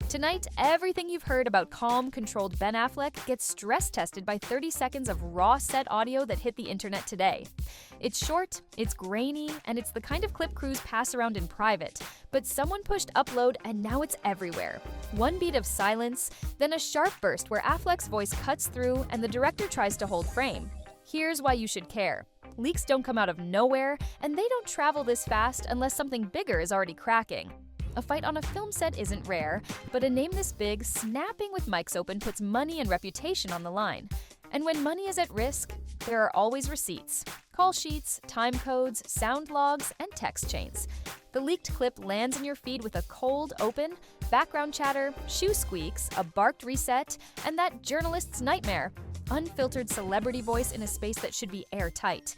Tonight, everything you've heard about calm, controlled Ben Affleck gets stress-tested by 30 seconds of raw set audio that hit the internet today. It's short, it's grainy, and it's the kind of clip crews pass around in private, but someone pushed upload and now it's everywhere. One beat of silence, then a sharp burst where Affleck's voice cuts through and the director tries to hold frame. Here's why you should care. Leaks don't come out of nowhere, and they don't travel this fast unless something bigger is already cracking. A fight on a film set isn't rare, but a name this big, snapping with mics open, puts money and reputation on the line. And when money is at risk, there are always receipts, call sheets, time codes, sound logs, and text chains. The leaked clip lands in your feed with a cold open, background chatter, shoe squeaks, a barked reset, and that journalist's nightmare. Unfiltered celebrity voice in a space that should be airtight.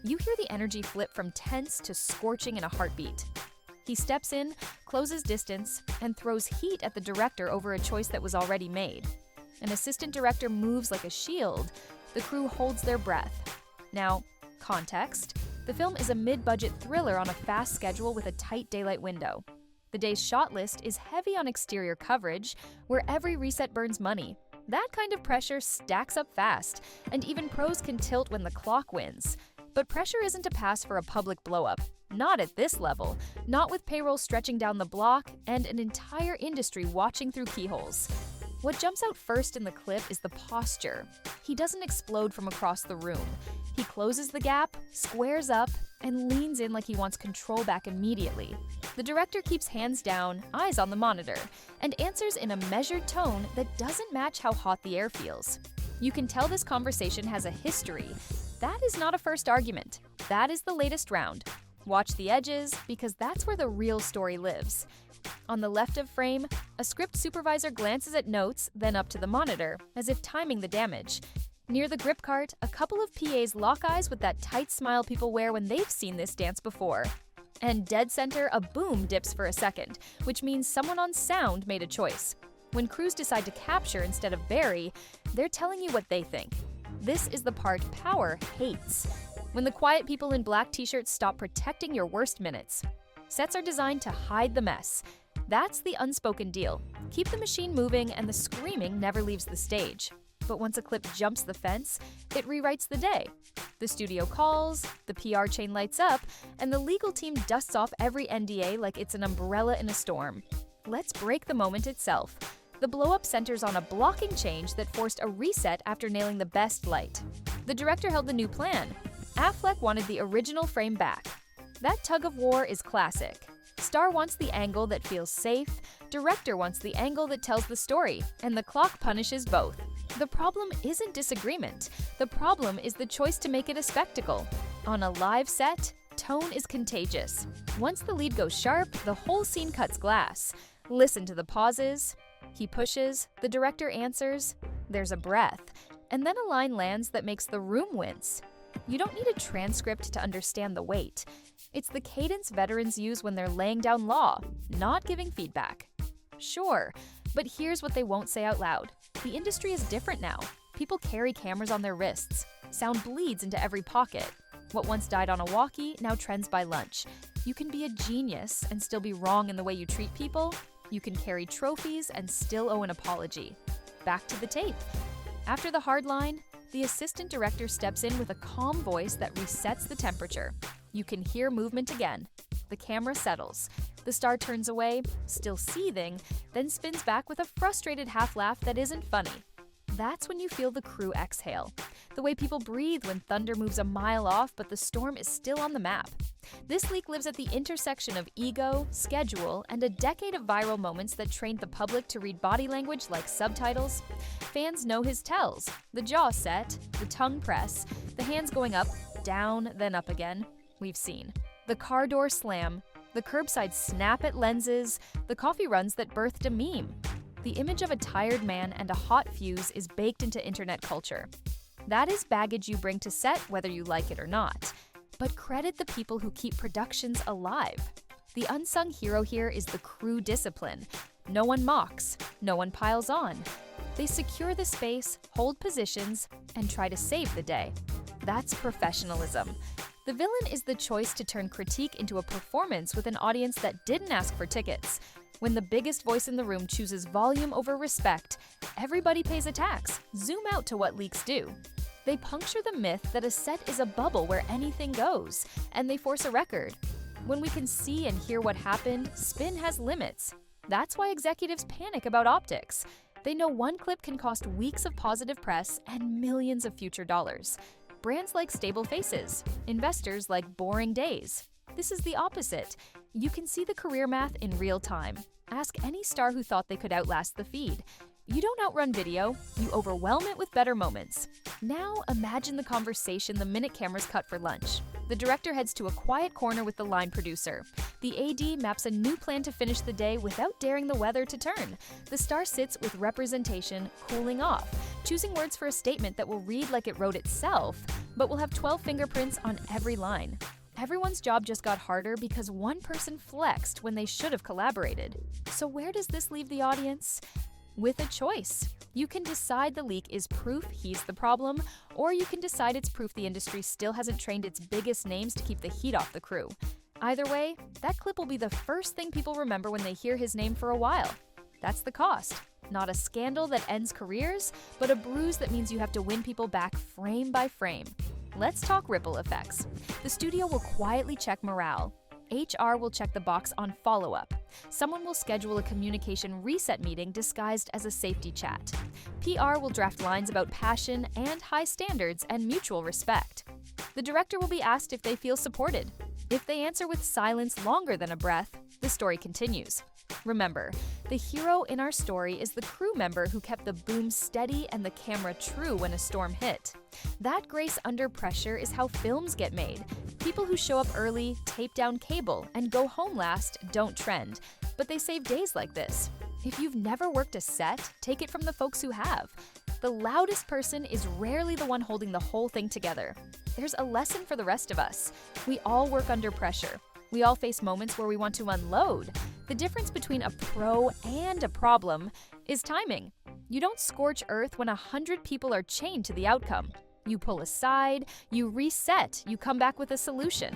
You hear the energy flip from tense to scorching in a heartbeat. He steps in, closes distance, and throws heat at the director over a choice that was already made. An assistant director moves like a shield. The crew holds their breath. Now, context. The film is a mid-budget thriller on a fast schedule with a tight daylight window. The day's shot list is heavy on exterior coverage, where every reset burns money. That kind of pressure stacks up fast, and even pros can tilt when the clock wins. But pressure isn't a pass for a public blow-up. Not at this level, not with payroll stretching down the block and an entire industry watching through keyholes. What jumps out first in the clip is the posture. He doesn't explode from across the room. He closes the gap, squares up, and leans in like he wants control back immediately. The director keeps hands down, eyes on the monitor, and answers in a measured tone that doesn't match how hot the air feels. You can tell this conversation has a history. That is not a first argument. That is the latest round. Watch the edges, because that's where the real story lives. On the left of frame, a script supervisor glances at notes, then up to the monitor, as if timing the damage. Near the grip cart, a couple of PAs lock eyes with that tight smile people wear when they've seen this dance before. And dead center, a boom dips for a second, which means someone on sound made a choice. When crews decide to capture instead of bury, they're telling you what they think. This is the part power hates. When the quiet people in black t-shirts stop protecting your worst minutes. Sets are designed to hide the mess. That's the unspoken deal. Keep the machine moving and the screaming never leaves the stage. But once a clip jumps the fence, it rewrites the day. The studio calls, the PR chain lights up, and the legal team dusts off every NDA like it's an umbrella in a storm. Let's break the moment itself. The blow-up centers on a blocking change that forced a reset after nailing the best light. The director held the new plan. Affleck wanted the original frame back. That tug of war is classic. Star wants the angle that feels safe, director wants the angle that tells the story, and the clock punishes both. The problem isn't disagreement. The problem is the choice to make it a spectacle. On a live set, tone is contagious. Once the lead goes sharp, the whole scene cuts glass. Listen to the pauses. He pushes, the director answers, there's a breath, and then a line lands that makes the room wince. You don't need a transcript to understand the weight. It's the cadence veterans use when they're laying down law, not giving feedback. Sure, but here's what they won't say out loud. The industry is different now. People carry cameras on their wrists. Sound bleeds into every pocket. What once died on a walkie now trends by lunch. You can be a genius and still be wrong in the way you treat people. You can carry trophies and still owe an apology. Back to the tape. After the hard line, the assistant director steps in with a calm voice that resets the temperature. You can hear movement again. The camera settles. The star turns away, still seething, then spins back with a frustrated half laugh that isn't funny. That's when you feel the crew exhale. The way people breathe when thunder moves a mile off but the storm is still on the map. This leak lives at the intersection of ego, schedule, and a decade of viral moments that trained the public to read body language like subtitles. Fans know his tells: the jaw set, the tongue press, the hands going up, down, then up again. We've seen. The car door slam, the curbside snap at lenses, the coffee runs that birthed a meme. The image of a tired man and a hot fuse is baked into internet culture. That is baggage you bring to set whether you like it or not. But credit the people who keep productions alive. The unsung hero here is the crew discipline. No one mocks, no one piles on. They secure the space, hold positions, and try to save the day. That's professionalism. The villain is the choice to turn critique into a performance with an audience that didn't ask for tickets. When the biggest voice in the room chooses volume over respect, everybody pays a tax. Zoom out to what leaks do. They puncture the myth that a set is a bubble where anything goes, and they force a record. When we can see and hear what happened, spin has limits. That's why executives panic about optics. They know one clip can cost weeks of positive press and millions of future dollars. Brands like stable faces, investors like boring days. This is the opposite. You can see the career math in real time. Ask any star who thought they could outlast the feed. You don't outrun video, you overwhelm it with better moments. Now imagine the conversation the minute cameras cut for lunch. The director heads to a quiet corner with the line producer. The AD maps a new plan to finish the day without daring the weather to turn. The star sits with representation, cooling off, choosing words for a statement that will read like it wrote itself, but will have 12 fingerprints on every line. Everyone's job just got harder because one person flexed when they should have collaborated. So where does this leave the audience? With a choice. You can decide the leak is proof he's the problem, or you can decide it's proof the industry still hasn't trained its biggest names to keep the heat off the crew. Either way, that clip will be the first thing people remember when they hear his name for a while. That's the cost. Not a scandal that ends careers, but a bruise that means you have to win people back frame by frame. Let's talk ripple effects. The studio will quietly check morale. HR will check the box on follow-up. Someone will schedule a communication reset meeting disguised as a safety chat. PR will draft lines about passion and high standards and mutual respect. The director will be asked if they feel supported. If they answer with silence longer than a breath, the story continues. Remember, the hero in our story is the crew member who kept the boom steady and the camera true when a storm hit. That grace under pressure is how films get made. People who show up early, tape down cable, and go home last don't trend, but they save days like this. If you've never worked a set, take it from the folks who have. The loudest person is rarely the one holding the whole thing together. There's a lesson for the rest of us. We all work under pressure. We all face moments where we want to unload. The difference between a pro and a problem is timing. You don't scorch earth when 100 people are chained to the outcome. You pull aside, you reset, you come back with a solution.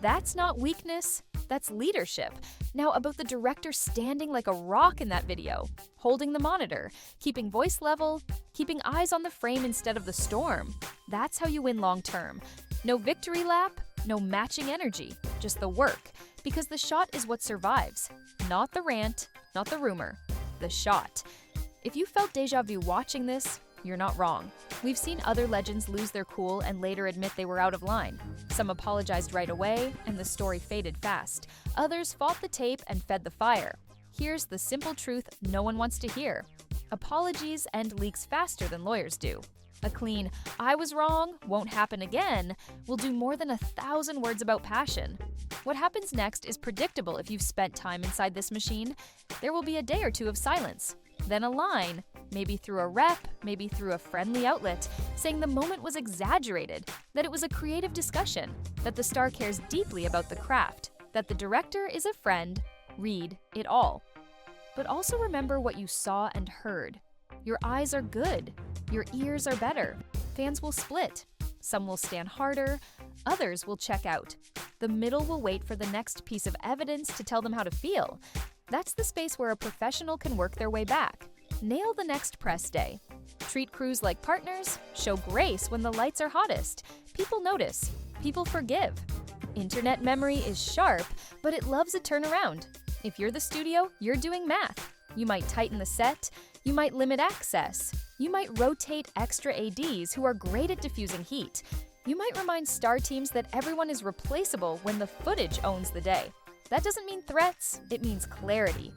That's not weakness, that's leadership. Now about the director standing like a rock in that video, holding the monitor, keeping voice level, keeping eyes on the frame instead of the storm. That's how you win long term. No victory lap, no matching energy, just the work. Because the shot is what survives. Not the rant, not the rumor, the shot. If you felt deja vu watching this, you're not wrong. We've seen other legends lose their cool and later admit they were out of line. Some apologized right away, and the story faded fast. Others fought the tape and fed the fire. Here's the simple truth no one wants to hear. Apologies end leaks faster than lawyers do. A clean, "I was wrong, won't happen again," will do more than 1,000 words about passion. What happens next is predictable if you've spent time inside this machine. There will be a day or two of silence. Then a line, maybe through a rep, maybe through a friendly outlet, saying the moment was exaggerated, that it was a creative discussion, that the star cares deeply about the craft, that the director is a friend. Read it all. But also remember what you saw and heard. Your eyes are good. Your ears are better. Fans will split. Some will stand harder. Others will check out. The middle will wait for the next piece of evidence to tell them how to feel. That's the space where a professional can work their way back. Nail the next press day. Treat crews like partners. Show grace when the lights are hottest. People notice. People forgive. Internet memory is sharp, but it loves a turnaround. If you're the studio, you're doing math. You might tighten the set. You might limit access. You might rotate extra ADs who are great at diffusing heat. You might remind star teams that everyone is replaceable when the footage owns the day. That doesn't mean threats, it means clarity.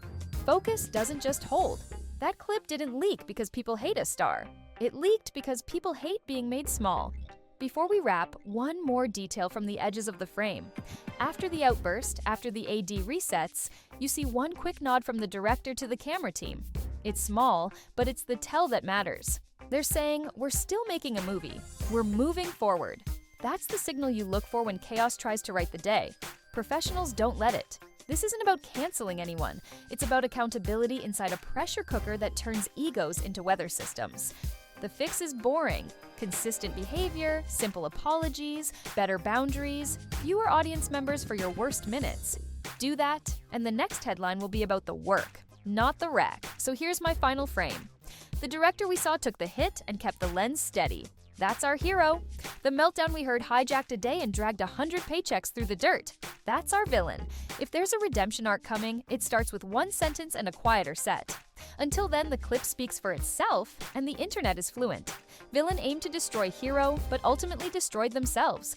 Focus doesn't just hold. That clip didn't leak because people hate a star. It leaked because people hate being made small. Before we wrap, one more detail from the edges of the frame. After the outburst, after the AD resets, you see one quick nod from the director to the camera team. It's small, but it's the tell that matters. They're saying, we're still making a movie. We're moving forward. That's the signal you look for when chaos tries to write the day. Professionals don't let it. This isn't about canceling anyone. It's about accountability inside a pressure cooker that turns egos into weather systems. The fix is boring. Consistent behavior, simple apologies, better boundaries, fewer audience members for your worst minutes. Do that, and the next headline will be about the work, not the wreck. So here's my final frame. The director we saw took the hit and kept the lens steady. That's our hero. The meltdown we heard hijacked a day and dragged 100 paychecks through the dirt. That's our villain. If there's a redemption arc coming, it starts with one sentence and a quieter set. Until then, the clip speaks for itself, and the internet is fluent. Villain aimed to destroy hero, but ultimately destroyed themselves.